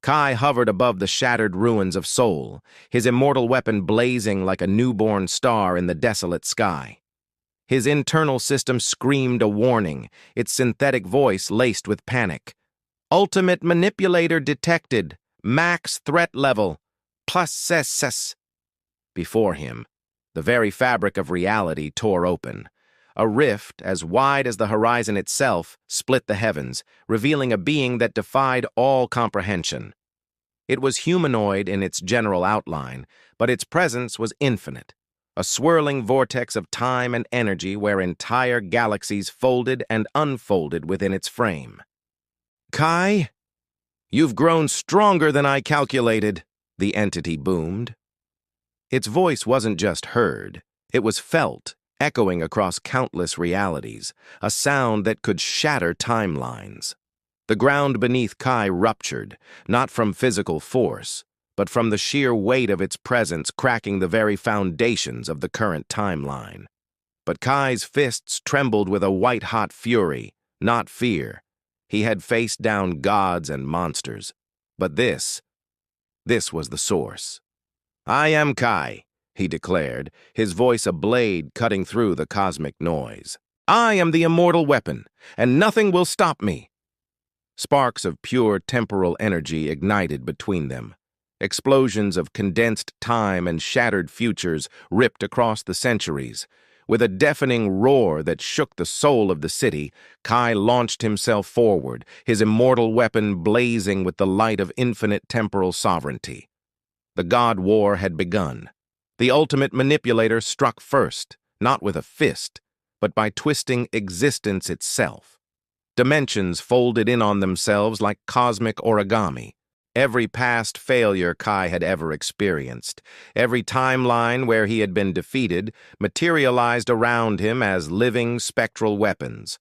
Kai hovered above the shattered ruins of Seoul, his immortal weapon blazing like a newborn star in the desolate sky. His internal system screamed a warning, its synthetic voice laced with panic. Ultimate Manipulator detected. Max threat level. +SS. Before him, the very fabric of reality tore open. A rift, as wide as the horizon itself, split the heavens, revealing a being that defied all comprehension. It was humanoid in its general outline, but its presence was infinite, a swirling vortex of time and energy where entire galaxies folded and unfolded within its frame. "Kai, you've grown stronger than I calculated," the entity boomed. Its voice wasn't just heard, it was felt, echoing across countless realities, a sound that could shatter timelines. The ground beneath Kai ruptured, not from physical force, but from the sheer weight of its presence cracking the very foundations of the current timeline. But Kai's fists trembled with a white-hot fury, not fear. He had faced down gods and monsters. But this was the source. "I am Kai," he declared, his voice a blade cutting through the cosmic noise. "I am the Immortal Weapon, and nothing will stop me." Sparks of pure temporal energy ignited between them. Explosions of condensed time and shattered futures ripped across the centuries. With a deafening roar that shook the soul of the city, Kai launched himself forward, his immortal weapon blazing with the light of infinite temporal sovereignty. The God War had begun. The ultimate manipulator struck first, not with a fist, but by twisting existence itself. Dimensions folded in on themselves like cosmic origami. Every past failure Kai had ever experienced, every timeline where he had been defeated, materialized around him as living spectral weapons.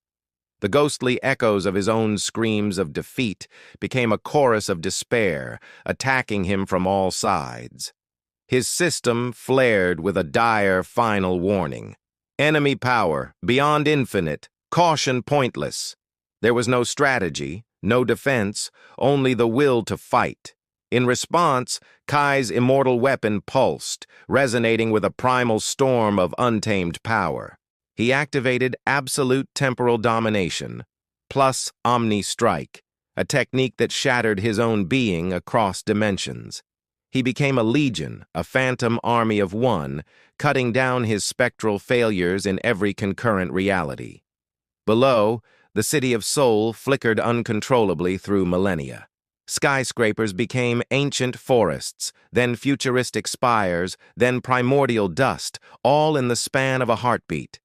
The ghostly echoes of his own screams of defeat became a chorus of despair, attacking him from all sides. His system flared with a dire final warning. Enemy power, beyond infinite, caution pointless. There was no strategy, no defense, only the will to fight. In response, Kai's immortal weapon pulsed, resonating with a primal storm of untamed power. He activated absolute temporal domination, plus Omni strike, a technique that shattered his own being across dimensions. He became a legion, a phantom army of one, cutting down his spectral failures in every concurrent reality. Below, the city of Seoul flickered uncontrollably through millennia. Skyscrapers became ancient forests, then futuristic spires, then primordial dust, all in the span of a heartbeat.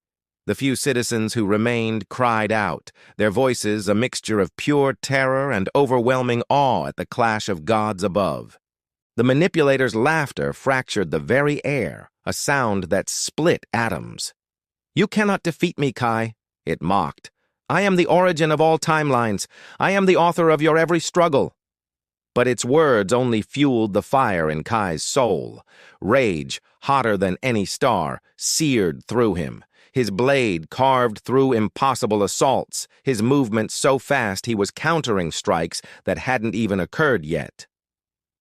The few citizens who remained cried out, their voices a mixture of pure terror and overwhelming awe at the clash of gods above. The manipulator's laughter fractured the very air, a sound that split atoms. "You cannot defeat me, Kai," it mocked. "I am the origin of all timelines. I am the author of your every struggle." But its words only fueled the fire in Kai's soul. Rage, hotter than any star, seared through him. His blade carved through impossible assaults, his movement so fast he was countering strikes that hadn't even occurred yet.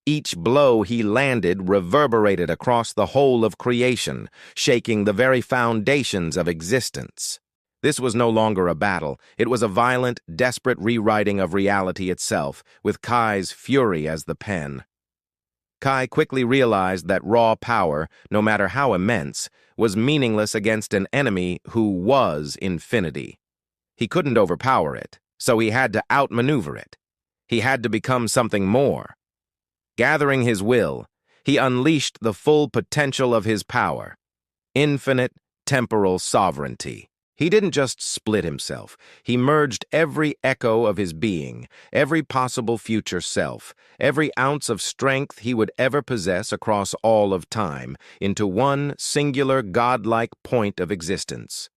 Each blow he landed reverberated across the whole of creation, shaking the very foundations of existence. This was no longer a battle. It was a violent, desperate rewriting of reality itself, with Kai's fury as the pen. Kai quickly realized that raw power, no matter how immense, was meaningless against an enemy who was infinity. He couldn't overpower it, so he had to outmaneuver it. He had to become something more. Gathering his will, he unleashed the full potential of his power. Infinite temporal sovereignty. He didn't just split himself. He merged every echo of his being, every possible future self, every ounce of strength he would ever possess across all of time, into one singular godlike point of existence.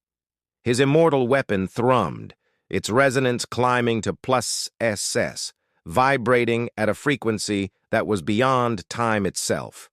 His immortal weapon thrummed, its resonance climbing to +SS, vibrating at a frequency that was beyond time itself.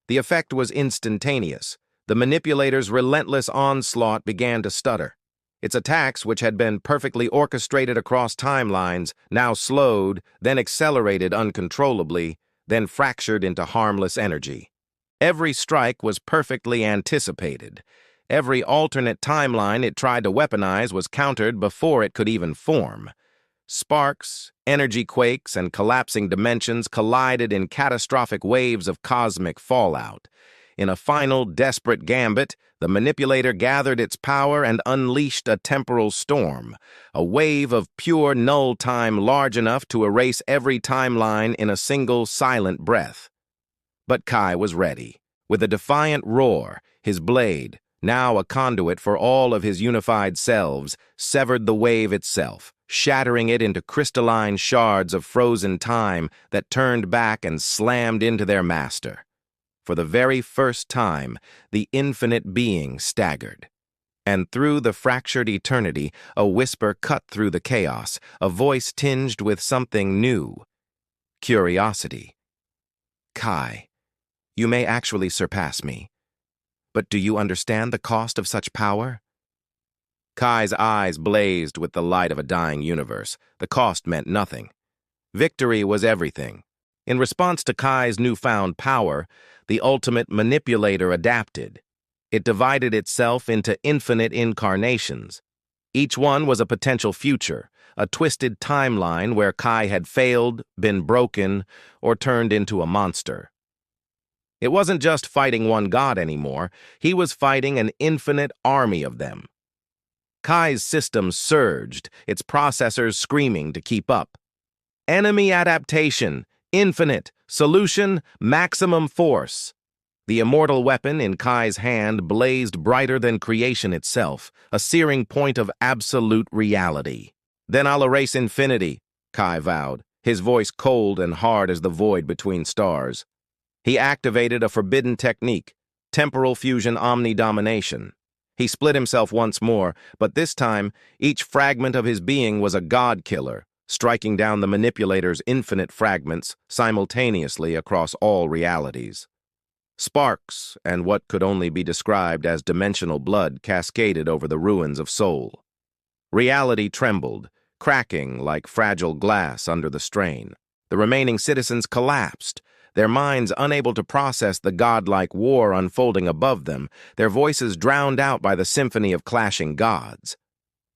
The effect was instantaneous. The manipulator's relentless onslaught began to stutter. Its attacks, which had been perfectly orchestrated across timelines, now slowed, then accelerated uncontrollably, then fractured into harmless energy. Every strike was perfectly anticipated. Every alternate timeline it tried to weaponize was countered before it could even form. Sparks, energy quakes, and collapsing dimensions collided in catastrophic waves of cosmic fallout. In a final, desperate gambit, the Manipulator gathered its power and unleashed a temporal storm, a wave of pure null time large enough to erase every timeline in a single silent breath. But Kai was ready. With a defiant roar, his blade, now a conduit for all of his unified selves, severed the wave itself, shattering it into crystalline shards of frozen time that turned back and slammed into their master. For the very first time, the infinite being staggered. And through the fractured eternity, a whisper cut through the chaos, a voice tinged with something new. Curiosity. Kai, you may actually surpass me. But do you understand the cost of such power? Kai's eyes blazed with the light of a dying universe. The cost meant nothing. Victory was everything. In response to Kai's newfound power, the ultimate manipulator adapted. It divided itself into infinite incarnations. Each one was a potential future, a twisted timeline where Kai had failed, been broken, or turned into a monster. It wasn't just fighting one god anymore, he was fighting an infinite army of them. Kai's system surged, its processors screaming to keep up. Enemy adaptation, infinite, solution, maximum force. The immortal weapon in Kai's hand blazed brighter than creation itself, a searing point of absolute reality. Then I'll erase infinity, Kai vowed, his voice cold and hard as the void between stars. He activated a forbidden technique, temporal fusion Omni Domination. He split himself once more, but this time, each fragment of his being was a god killer, striking down the manipulator's infinite fragments simultaneously across all realities. Sparks and what could only be described as dimensional blood cascaded over the ruins of Soul. Reality trembled, cracking like fragile glass under the strain. The remaining citizens collapsed, their minds unable to process the godlike war unfolding above them, their voices drowned out by the symphony of clashing gods.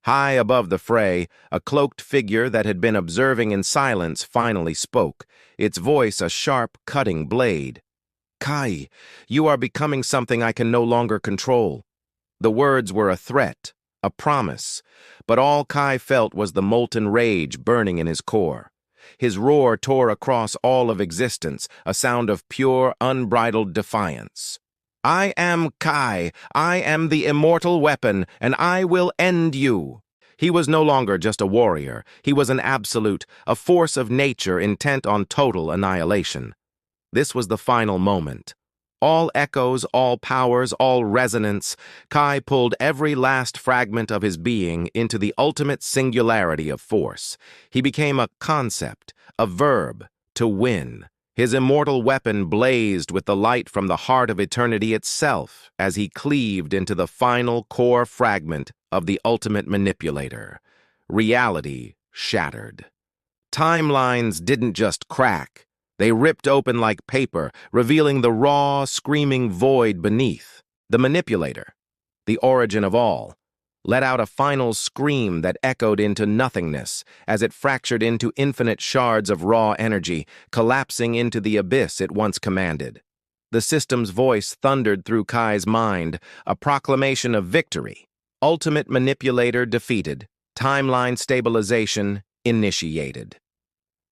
High above the fray, a cloaked figure that had been observing in silence finally spoke, its voice a sharp, cutting blade. Kai, you are becoming something I can no longer control. The words were a threat, a promise, but all Kai felt was the molten rage burning in his core. His roar tore across all of existence, a sound of pure, unbridled defiance. I am Kai, I am the Immortal Weapon, and I will end you. He was no longer just a warrior. He was an absolute, a force of nature intent on total annihilation. This was the final moment. All echoes, all powers, all resonance, Kai pulled every last fragment of his being into the ultimate singularity of force. He became a concept, a verb, to win. His immortal weapon blazed with the light from the heart of eternity itself as he cleaved into the final core fragment of the ultimate manipulator. Reality shattered. Timelines didn't just crack. They ripped open like paper, revealing the raw, screaming void beneath. The manipulator, the origin of all, let out a final scream that echoed into nothingness as it fractured into infinite shards of raw energy, collapsing into the abyss it once commanded. The system's voice thundered through Kai's mind, a proclamation of victory. Ultimate manipulator defeated, timeline stabilization initiated.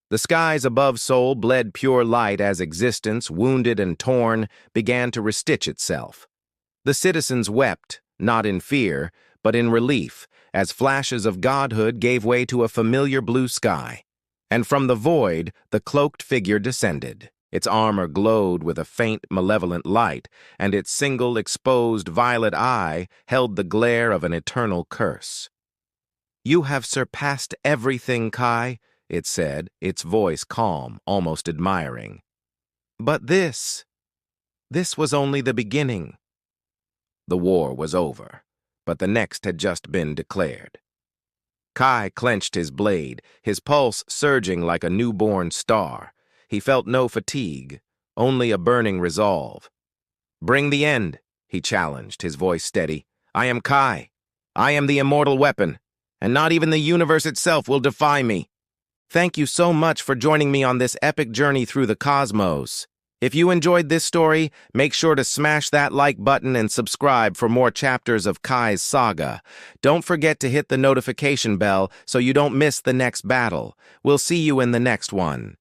The skies above Soul bled pure light as existence, wounded and torn, began to restitch itself. The citizens wept, not in fear, but in relief, as flashes of godhood gave way to a familiar blue sky. And from the void, the cloaked figure descended. Its armor glowed with a faint, malevolent light, and its single, exposed violet eye held the glare of an eternal curse. "You have surpassed everything, Kai," it said, its voice calm, almost admiring. "But this was only the beginning." The war was over, but the next had just been declared. Kai clenched his blade, his pulse surging like a newborn star. He felt no fatigue, only a burning resolve. "Bring the end," he challenged, his voice steady. "I am Kai. I am the Immortal Weapon, and not even the universe itself will defy me. Thank you so much for joining me on this epic journey through the cosmos. If you enjoyed this story, make sure to smash that like button and subscribe for more chapters of Kai's saga. Don't forget to hit the notification bell so you don't miss the next battle. We'll see you in the next one.